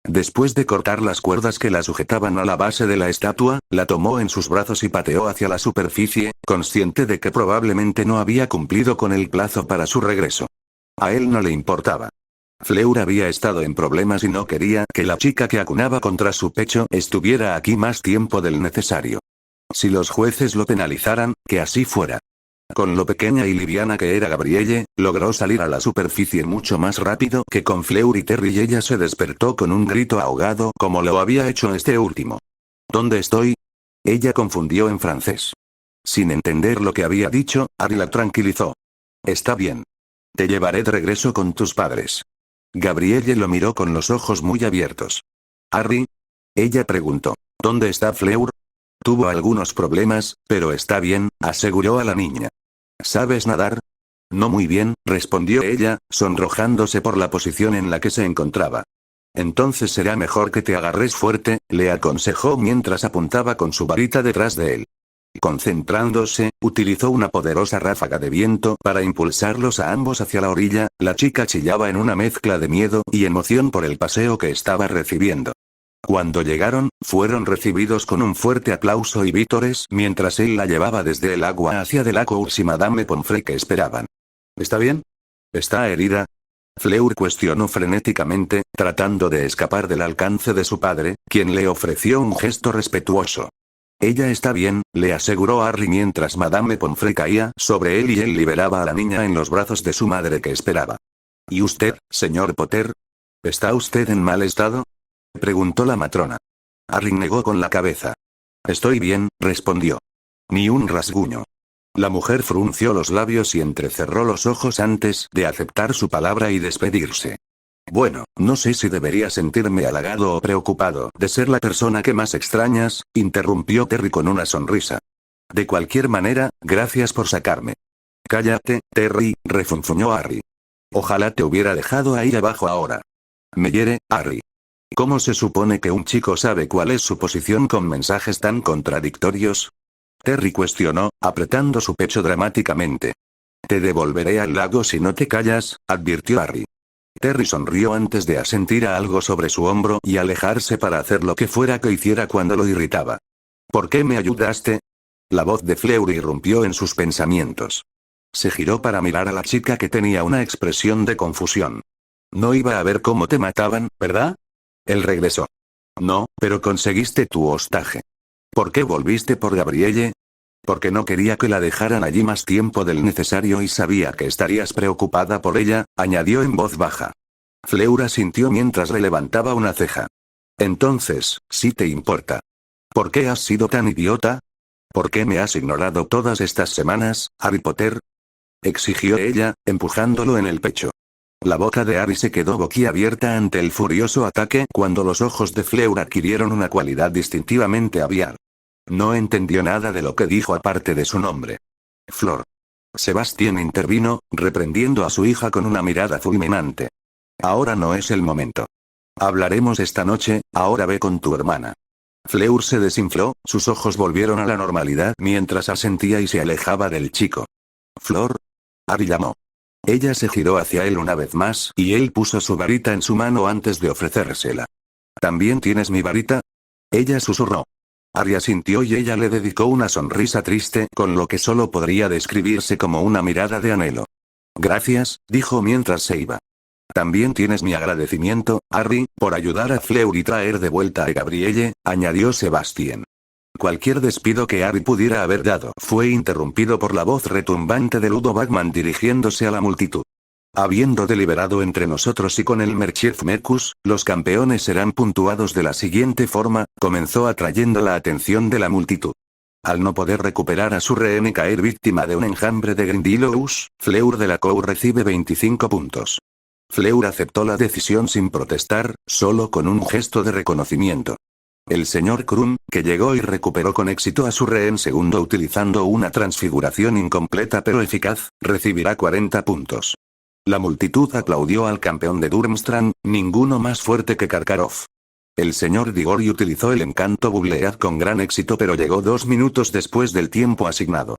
Después de cortar las cuerdas que la sujetaban a la base de la estatua, la tomó en sus brazos y pateó hacia la superficie, consciente de que probablemente no había cumplido con el plazo para su regreso. A él no le importaba. Fleur había estado en problemas y no quería que la chica que acunaba contra su pecho estuviera aquí más tiempo del necesario. Si los jueces lo penalizaran, que así fuera. Con lo pequeña y liviana que era Gabrielle, logró salir a la superficie mucho más rápido que con Fleur y Terry y ella se despertó con un grito ahogado como lo había hecho este último. ¿Dónde estoy? Ella confundió en francés. Sin entender lo que había dicho, Harry la tranquilizó. Está bien. Te llevaré de regreso con tus padres. Gabrielle lo miró con los ojos muy abiertos. ¿Harry? Ella preguntó. ¿Dónde está Fleur? Tuvo algunos problemas, pero está bien, aseguró a la niña. ¿Sabes nadar? No muy bien, respondió ella, sonrojándose por la posición en la que se encontraba. Entonces será mejor que te agarres fuerte, le aconsejó mientras apuntaba con su varita detrás de él. Concentrándose, utilizó una poderosa ráfaga de viento para impulsarlos a ambos hacia la orilla. La chica chillaba en una mezcla de miedo y emoción por el paseo que estaba recibiendo. Cuando llegaron, fueron recibidos con un fuerte aplauso y vítores mientras él la llevaba desde el agua hacia Delacour y Madame Pomfrey que esperaban. ¿Está bien? ¿Está herida? Fleur cuestionó frenéticamente, tratando de escapar del alcance de su padre, quien le ofreció un gesto respetuoso. Ella está bien, le aseguró Harry mientras Madame Pomfrey caía sobre él y él liberaba a la niña en los brazos de su madre que esperaba. ¿Y usted, señor Potter? ¿Está usted en mal estado? Preguntó la matrona. Harry negó con la cabeza. Estoy bien, respondió. Ni un rasguño. La mujer frunció los labios y entrecerró los ojos antes de aceptar su palabra y despedirse. Bueno, no sé si debería sentirme halagado o preocupado de ser la persona que más extrañas, interrumpió Terry con una sonrisa. De cualquier manera, gracias por sacarme. Cállate, Terry, refunfuñó Harry. Ojalá te hubiera dejado ahí abajo ahora. Me hiere, Harry. ¿Cómo se supone que un chico sabe cuál es su posición con mensajes tan contradictorios? Terry cuestionó, apretando su pecho dramáticamente. Te devolveré al lago si no te callas, advirtió Harry. Terry sonrió antes de asentir a algo sobre su hombro y alejarse para hacer lo que fuera que hiciera cuando lo irritaba. ¿Por qué me ayudaste? La voz de Fleur irrumpió en sus pensamientos. Se giró para mirar a la chica que tenía una expresión de confusión. No iba a ver cómo te mataban, ¿verdad? Él regresó. No, pero conseguiste tu hostaje. ¿Por qué volviste por Gabrielle? Porque no quería que la dejaran allí más tiempo del necesario y sabía que estarías preocupada por ella, añadió en voz baja. Fleur asintió mientras le levantaba una ceja. Entonces, sí te importa. ¿Por qué has sido tan idiota? ¿Por qué me has ignorado todas estas semanas, Harry Potter? Exigió ella, empujándolo en el pecho. La boca de Harry se quedó boquiabierta ante el furioso ataque cuando los ojos de Fleur adquirieron una cualidad distintivamente aviar. No entendió nada de lo que dijo aparte de su nombre. Flor. Sebastián intervino, reprendiendo a su hija con una mirada fulminante. Ahora no es el momento. Hablaremos esta noche, ahora ve con tu hermana. Fleur se desinfló, sus ojos volvieron a la normalidad mientras asentía y se alejaba del chico. Flor. Harry llamó. Ella se giró hacia él una vez más y él puso su varita en su mano antes de ofrecérsela. ¿También tienes mi varita? Ella susurró. Harry asintió y ella le dedicó una sonrisa triste con lo que solo podría describirse como una mirada de anhelo. Gracias, dijo mientras se iba. También tienes mi agradecimiento, Harry, por ayudar a Fleur y traer de vuelta a Gabrielle, añadió Sebastián. Cualquier despido que Harry pudiera haber dado fue interrumpido por la voz retumbante de Ludo Bagman dirigiéndose a la multitud. Habiendo deliberado entre nosotros y con el Merchief Mecus, los campeones serán puntuados de la siguiente forma, comenzó atrayendo la atención de la multitud. Al no poder recuperar a su rehén y caer víctima de un enjambre de Grindylows, Fleur Delacour recibe 25 puntos. Fleur aceptó la decisión sin protestar, solo con un gesto de reconocimiento. El señor Krum, que llegó y recuperó con éxito a su rehén segundo utilizando una transfiguración incompleta pero eficaz, recibirá 40 puntos. La multitud aplaudió al campeón de Durmstrang, ninguno más fuerte que Karkaroff. El señor Diggory utilizó el encanto Bublead con gran éxito pero llegó 2 minutos después del tiempo asignado.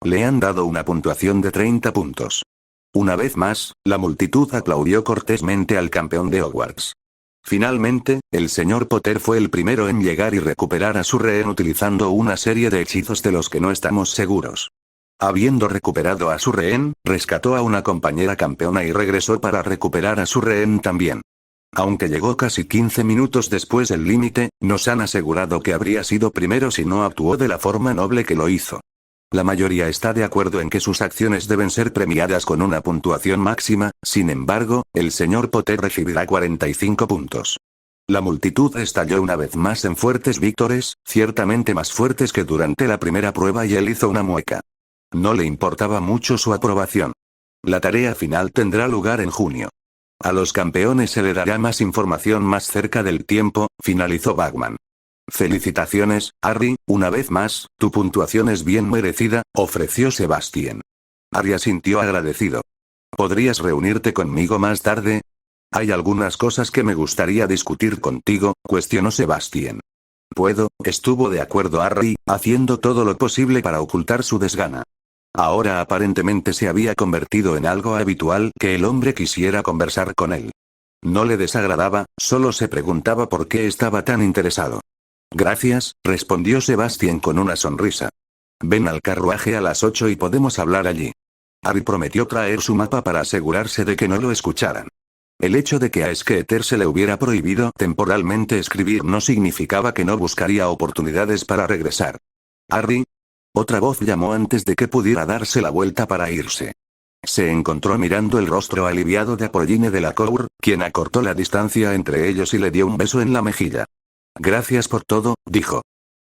Le han dado una puntuación de 30 puntos. Una vez más, la multitud aplaudió cortésmente al campeón de Hogwarts. Finalmente, el señor Potter fue el primero en llegar y recuperar a su rehén utilizando una serie de hechizos de los que no estamos seguros. Habiendo recuperado a su rehén, rescató a una compañera campeona y regresó para recuperar a su rehén también. Aunque llegó casi 15 minutos después del límite, nos han asegurado que habría sido primero si no actuó de la forma noble que lo hizo. La mayoría está de acuerdo en que sus acciones deben ser premiadas con una puntuación máxima, sin embargo, el señor Potter recibirá 45 puntos. La multitud estalló una vez más en fuertes víctores, ciertamente más fuertes que durante la primera prueba, y él hizo una mueca. No le importaba mucho su aprobación. La tarea final tendrá lugar en junio. A los campeones se le dará más información más cerca del tiempo, finalizó Bagman. Felicitaciones, Harry, una vez más, tu puntuación es bien merecida, ofreció Sebastián. Harry asintió agradecido. ¿Podrías reunirte conmigo más tarde? Hay algunas cosas que me gustaría discutir contigo, cuestionó Sebastián. Puedo, estuvo de acuerdo Harry, haciendo todo lo posible para ocultar su desgana. Ahora aparentemente se había convertido en algo habitual que el hombre quisiera conversar con él. No le desagradaba, solo se preguntaba por qué estaba tan interesado. Gracias, respondió Sebastián con una sonrisa. Ven al carruaje a las 8 y podemos hablar allí. Harry prometió traer su mapa para asegurarse de que no lo escucharan. El hecho de que a Skeeter se le hubiera prohibido temporalmente escribir no significaba que no buscaría oportunidades para regresar. Harry. Otra voz llamó antes de que pudiera darse la vuelta para irse. Se encontró mirando el rostro aliviado de Apolline Delacour, quien acortó la distancia entre ellos y le dio un beso en la mejilla. Gracias por todo, dijo.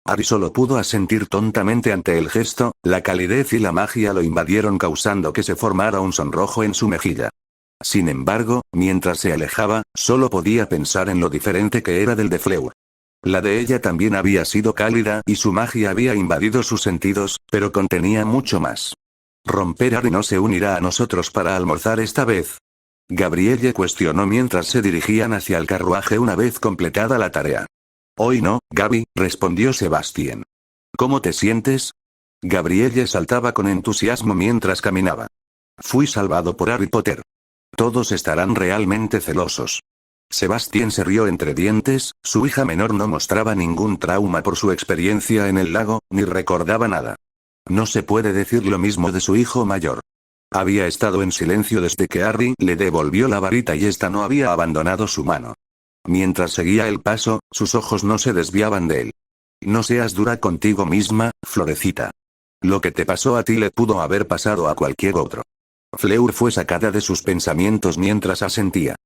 Harry solo pudo asentir tontamente ante el gesto, la calidez y la magia lo invadieron causando que se formara un sonrojo en su mejilla. Sin embargo, mientras se alejaba, solo podía pensar en lo diferente que era del de Fleur. La de ella también había sido cálida y su magia había invadido sus sentidos, pero contenía mucho más. ¿Romper Harry no se unirá a nosotros para almorzar esta vez? Gabrielle cuestionó mientras se dirigían hacia el carruaje una vez completada la tarea. Hoy no, Gaby, respondió Sebastián. ¿Cómo te sientes? Gabrielle saltaba con entusiasmo mientras caminaba. Fui salvado por Harry Potter. Todos estarán realmente celosos. Sebastián se rió entre dientes, su hija menor no mostraba ningún trauma por su experiencia en el lago, ni recordaba nada. No se puede decir lo mismo de su hijo mayor. Había estado en silencio desde que Harry le devolvió la varita y ésta no había abandonado su mano. Mientras seguía el paso, sus ojos no se desviaban de él. No seas dura contigo misma, Florecita. Lo que te pasó a ti le pudo haber pasado a cualquier otro. Fleur fue sacada de sus pensamientos mientras asentía.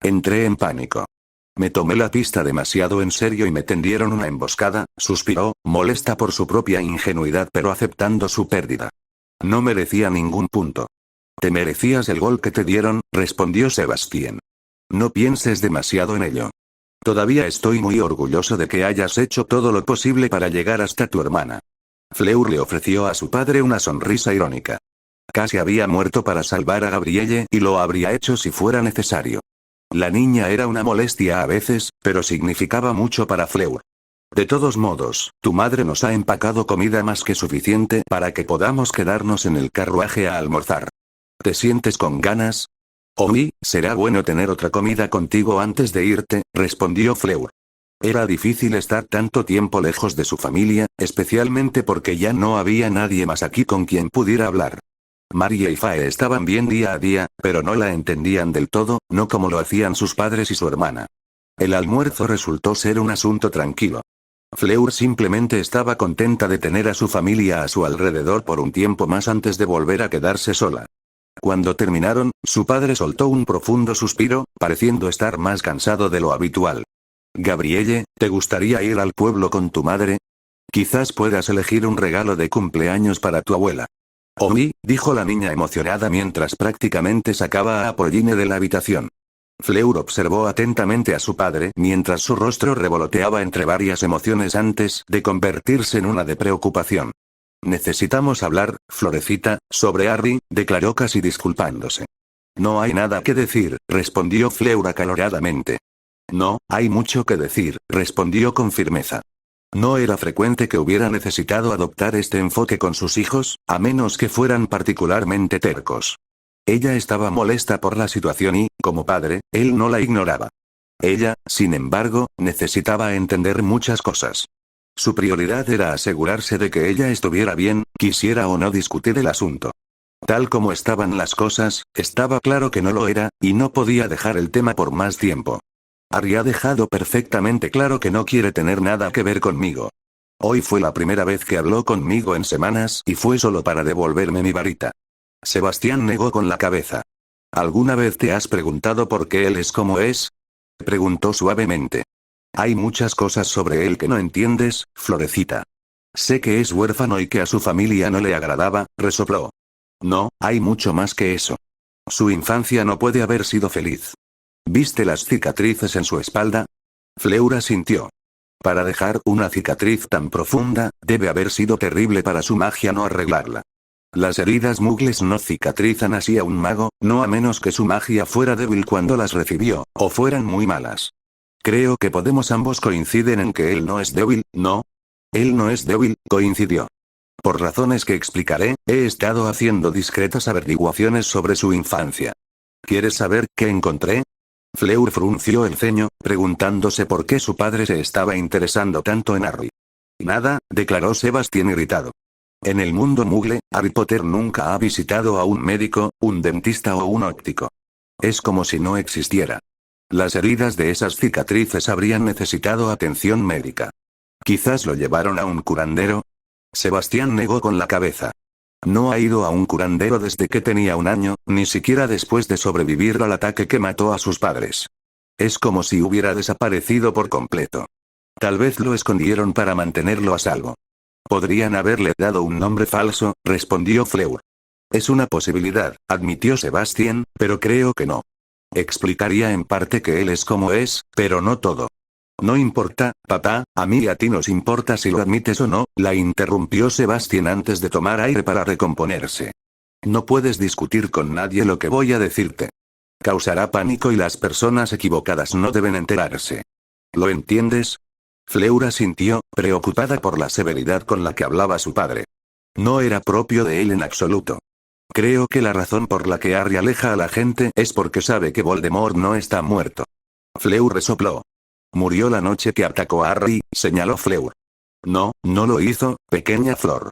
Entré en pánico. Me tomé la pista demasiado en serio y me tendieron una emboscada, suspiró, molesta por su propia ingenuidad pero aceptando su pérdida. No merecía ningún punto. Te merecías el gol que te dieron, respondió Sebastián. No pienses demasiado en ello. Todavía estoy muy orgulloso de que hayas hecho todo lo posible para llegar hasta tu hermana. Fleur le ofreció a su padre una sonrisa irónica. Casi había muerto para salvar a Gabrielle y lo habría hecho si fuera necesario. La niña era una molestia a veces, pero significaba mucho para Fleur. De todos modos, tu madre nos ha empacado comida más que suficiente para que podamos quedarnos en el carruaje a almorzar. ¿Te sientes con ganas? Oui, será bueno tener otra comida contigo antes de irte, respondió Fleur. Era difícil estar tanto tiempo lejos de su familia, especialmente porque ya no había nadie más aquí con quien pudiera hablar. Maria y Fae estaban bien día a día, pero no la entendían del todo, no como lo hacían sus padres y su hermana. El almuerzo resultó ser un asunto tranquilo. Fleur simplemente estaba contenta de tener a su familia a su alrededor por un tiempo más antes de volver a quedarse sola. Cuando terminaron, su padre soltó un profundo suspiro, pareciendo estar más cansado de lo habitual. Gabrielle, ¿te gustaría ir al pueblo con tu madre? Quizás puedas elegir un regalo de cumpleaños para tu abuela. Oui, dijo la niña emocionada mientras prácticamente sacaba a Apolline de la habitación. Fleur observó atentamente a su padre mientras su rostro revoloteaba entre varias emociones antes de convertirse en una de preocupación. Necesitamos hablar, Florecita, sobre Harry, declaró casi disculpándose. No hay nada que decir, respondió Fleur acaloradamente. No, hay mucho que decir, respondió con firmeza. No era frecuente que hubiera necesitado adoptar este enfoque con sus hijos, a menos que fueran particularmente tercos. Ella estaba molesta por la situación y, como padre, él no la ignoraba. Ella, sin embargo, necesitaba entender muchas cosas. Su prioridad era asegurarse de que ella estuviera bien, Quisiera o no discutir el asunto. Tal como estaban las cosas, estaba claro que no lo era, y no podía dejar el tema por más tiempo. Harry ha dejado perfectamente claro que no quiere tener nada que ver conmigo. Hoy fue la primera vez que habló conmigo en semanas y fue solo para devolverme mi varita. Sebastián negó con la cabeza. ¿Alguna vez te has preguntado por qué él es como es? Preguntó suavemente. Hay muchas cosas sobre él que no entiendes, Florecita. Sé que es huérfano y que a su familia no le agradaba, resopló. No, hay mucho más que eso. Su infancia no puede haber sido feliz. ¿Viste las cicatrices en su espalda? Fleur asintió. Para dejar una cicatriz tan profunda, debe haber sido terrible para su magia no arreglarla. Las heridas mugles no cicatrizan así a un mago, no a menos que su magia fuera débil cuando las recibió, o fueran muy malas. Creo que podemos ambos coinciden en que él no es débil, ¿no? Él no es débil, coincidió. Por razones que explicaré, he estado haciendo discretas averiguaciones sobre su infancia. ¿Quieres saber qué encontré? Fleur frunció el ceño, preguntándose por qué su padre se estaba interesando tanto en Harry. Nada, declaró Sebastián irritado. En el mundo mugle, Harry Potter nunca ha visitado a un médico, un dentista o un óptico. Es como si no existiera. Las heridas de esas cicatrices habrían necesitado atención médica. Quizás lo llevaron a un curandero. Sebastián negó con la cabeza. No ha ido a un curandero desde que tenía 1 año, ni siquiera después de sobrevivir al ataque que mató a sus padres. Es como si hubiera desaparecido por completo. Tal vez lo escondieron para mantenerlo a salvo. Podrían haberle dado un nombre falso, respondió Fleur. Es una posibilidad, admitió Sebastián, pero creo que no. Explicaría en parte que él es como es, pero no todo. No importa, papá, a mí y a ti nos importa si lo admites o no, la interrumpió Sebastián antes de tomar aire para recomponerse. No puedes discutir con nadie lo que voy a decirte. Causará pánico y las personas equivocadas no deben enterarse. ¿Lo entiendes? Fleur asintió, preocupada por la severidad con la que hablaba su padre. No era propio de él en absoluto. Creo que la razón por la que Harry aleja a la gente es porque sabe que Voldemort no está muerto. Fleur resopló. Murió la noche que atacó a Harry, señaló Fleur. No, no lo hizo, pequeña Flor.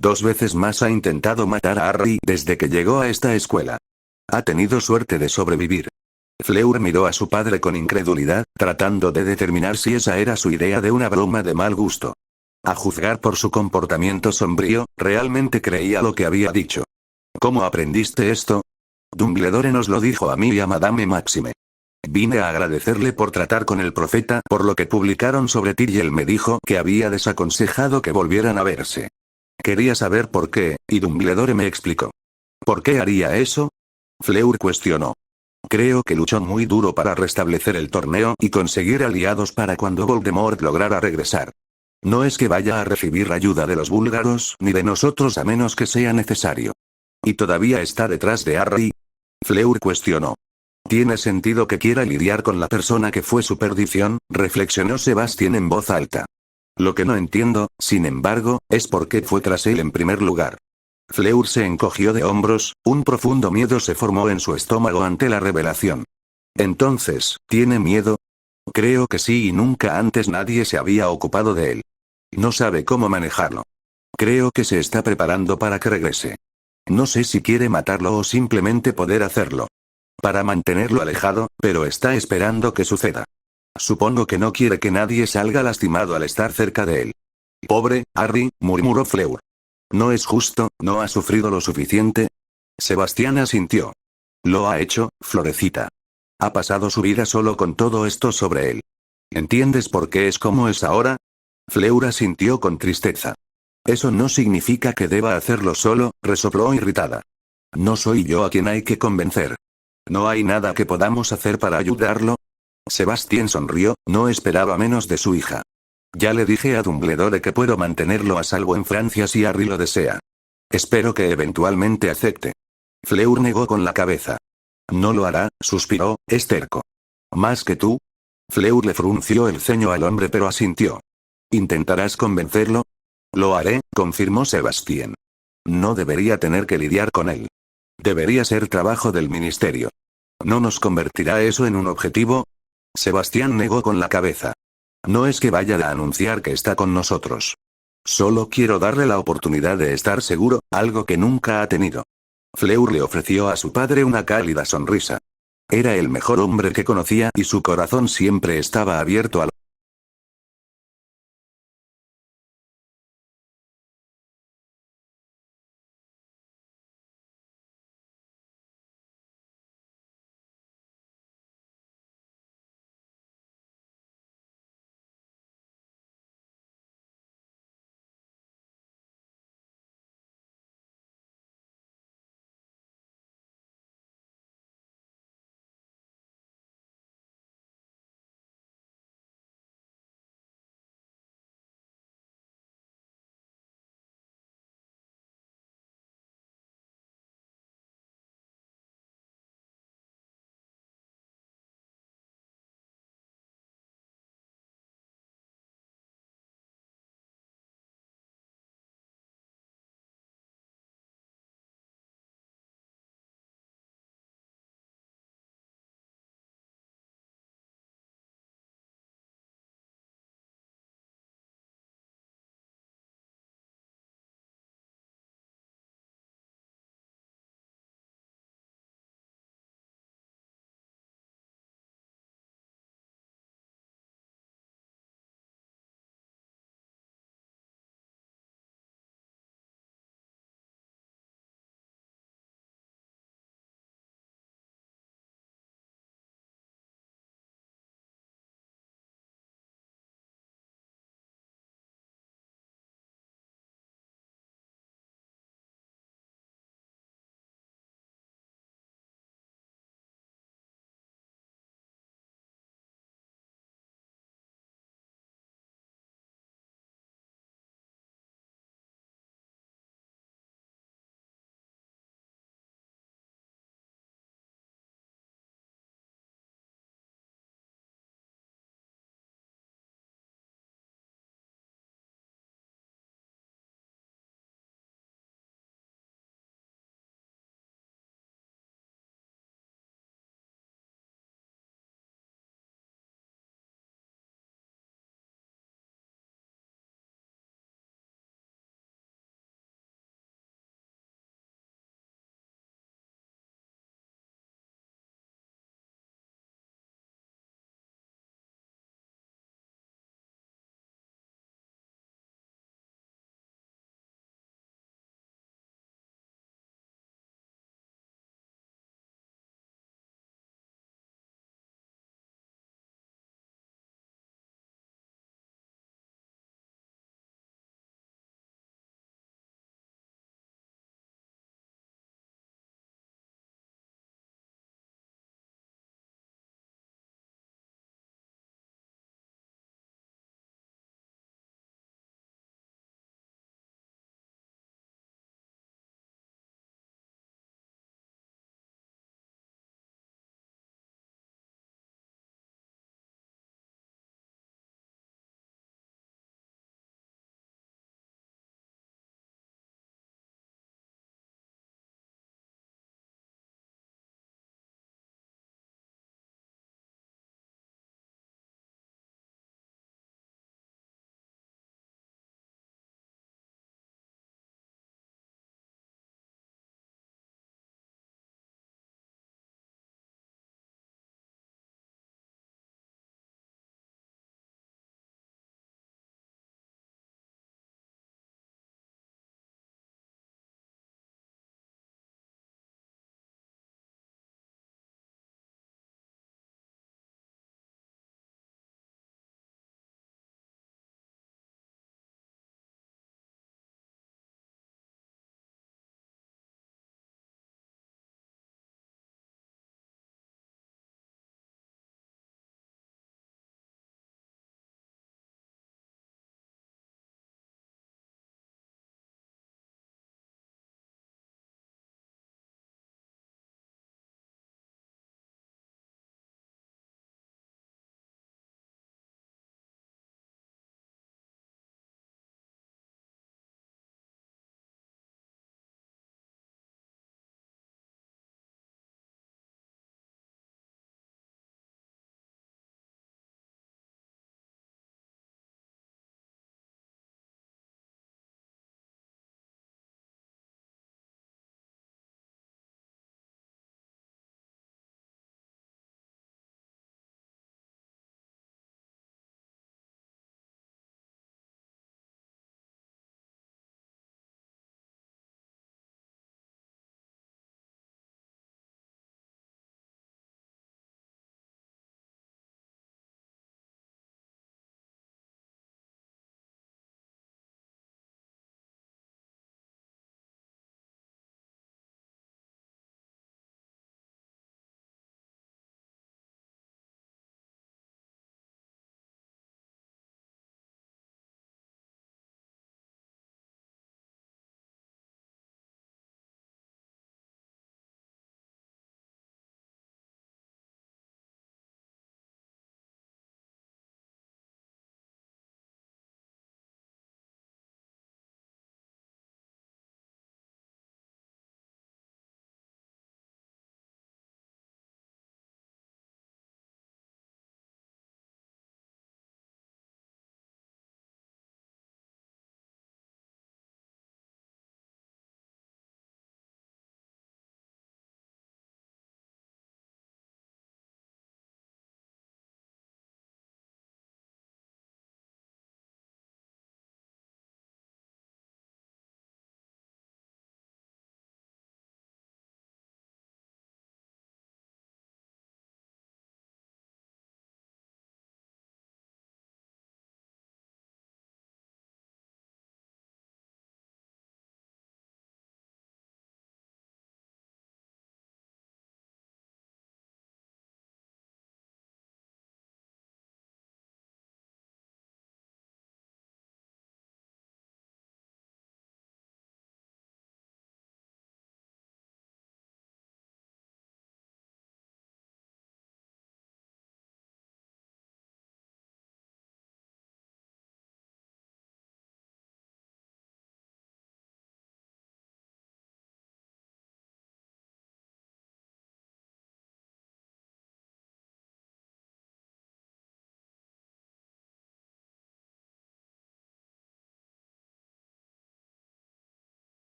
2 veces más ha intentado matar a Harry desde que llegó a esta escuela. Ha tenido suerte de sobrevivir. Fleur miró a su padre con incredulidad, tratando de determinar si esa era su idea de una broma de mal gusto. A juzgar por su comportamiento sombrío, realmente creía lo que había dicho. ¿Cómo aprendiste esto? Dumbledore nos lo dijo a mí y a Madame Maxime. Vine a agradecerle por tratar con el profeta por lo que publicaron sobre ti y él me dijo que había desaconsejado que volvieran a verse. Quería saber por qué, y Dumbledore me explicó. ¿Por qué haría eso? Fleur cuestionó. Creo que luchó muy duro para restablecer el torneo y conseguir aliados para cuando Voldemort lograra regresar. No es que vaya a recibir ayuda de los búlgaros ni de nosotros a menos que sea necesario. ¿Y todavía está detrás de Harry? Fleur cuestionó. Tiene sentido que quiera lidiar con la persona que fue su perdición, reflexionó Sebastián en voz alta. Lo que no entiendo, sin embargo, es por qué fue tras él en primer lugar. Fleur se encogió de hombros, un profundo miedo se formó en su estómago ante la revelación. Entonces, ¿tiene miedo? Creo que sí y nunca antes nadie se había ocupado de él. No sabe cómo manejarlo. Creo que se está preparando para que regrese. No sé si quiere matarlo o simplemente poder hacerlo. Para mantenerlo alejado, pero está esperando que suceda. Supongo que no quiere que nadie salga lastimado al estar cerca de él. Pobre Harry, murmuró Fleur. ¿No es justo, no ha sufrido lo suficiente? Sebastián asintió. Lo ha hecho, Florecita. Ha pasado su vida solo con todo esto sobre él. ¿Entiendes por qué es como es ahora? Fleur asintió con tristeza. Eso no significa que deba hacerlo solo, resopló irritada. No soy yo a quien hay que convencer. ¿No hay nada que podamos hacer para ayudarlo? Sebastián sonrió, no esperaba menos de su hija. Ya le dije a Dumbledore que puedo mantenerlo a salvo en Francia si Harry lo desea. Espero que eventualmente acepte. Fleur negó con la cabeza. No lo hará, suspiró, es terco. ¿Más que tú? Fleur le frunció el ceño al hombre pero asintió. ¿Intentarás convencerlo? Lo haré, confirmó Sebastián. No debería tener que lidiar con él. Debería ser trabajo del ministerio. ¿No nos convertirá eso en un objetivo? Sebastián negó con la cabeza. No es que vaya a anunciar que está con nosotros. Solo quiero darle la oportunidad de estar seguro, algo que nunca ha tenido. Fleur le ofreció a su padre una cálida sonrisa. Era el mejor hombre que conocía y su corazón siempre estaba abierto a